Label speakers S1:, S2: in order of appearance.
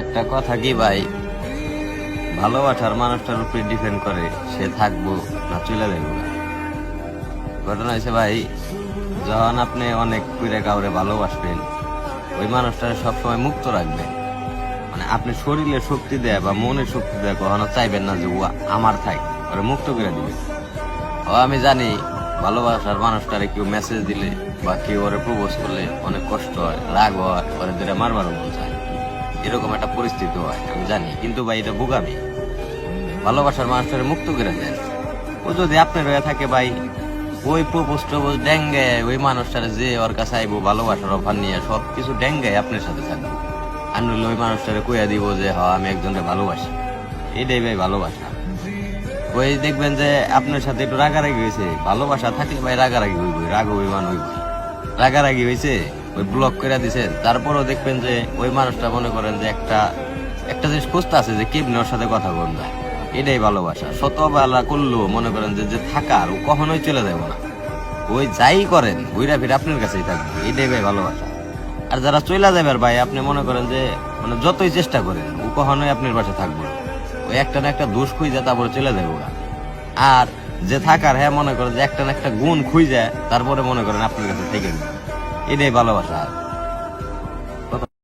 S1: একটা কথা কি ভাই, ভালোবাসার মানুষটার উপরে ডিপেন্ড করে সে থাকবো না চলে যাবো। ঘটনা হয়েছে ভাই, যখন আপনি অনেক করে কাউরে ভালোবাসবেন, ওই মানুষটা সবসময় মুক্ত রাখবেন। মানে আপনি শরীরে শক্তি দেয় বা মনে শক্তি দেয় কখনো চাইবেন না যে ও আমার থাক, ওরা মুক্ত করে দিবে। ও আমি জানি ভালোবাসার মানুষটারে কেউ মেসেজ দিলে বা কেউ ওরে প্রপোজ করলে অনেক কষ্ট হয়, রাগ হয়, ওরে ধরে মারবার মন চায়, এরকম একটা পরিস্থিতি হয় আমি জানি। কিন্তু ভাই এটা বোকামি। ভালোবাসার মানুষটারে মুক্ত করে দেন। ও যদি আপনার হয়ে থাকে ভাই, ওই প্রপোজ টপোজ ডেঙ্গে ওই মানুষটারে যে ওর কাছে আইবো ভালোবাসার অফার নিয়ে সবকিছু ডেঙ্গে আপনার সাথে থাকবো। আর নইলে ওই মানুষটারে কইয়া দিব যে হ আমি একজনকে ভালোবাসি, এটাই ভাই ভালোবাসা। ওই দেখবেন যে আপনার সাথে একটু রাগারাগি হয়েছে, ভালোবাসা থাকলে ভাই রাগারাগি হইব, রাগ অভিমান হইব। রাগারাগি হয়েছে, ওই ব্লক করে দিছেন, তারপরও দেখবেন যে ওই মানুষটা মনে করেন যে একটা একটা জিনিস খুঁজতে আছে যে কেমনি ওর সাথে কথা বল যায়। এটাই ভালোবাসা। শত বেলা করলেও মনে করেন যে যে থাকার ও কখনোই চলে যাবো না। ওই যাই করেন ঘুরা ফিরে আপনার কাছেই থাকবে, এটাই ভাই ভালোবাসা। আর যারা চলে যাবে ভাই, আপনি মনে করেন যে মানে যতই চেষ্টা করেন ও কখনোই আপনার পাশে থাকবে না। ওই একটা না একটা দোষ খুঁজে তারপরে চলে যাবো। আর যে থাকার হ্যাঁ মনে করেন যে একটা না একটা গুণ খুঁজে তারপরে মনে করেন আপনার কাছে থেকে, এটাই ভালোবাসা।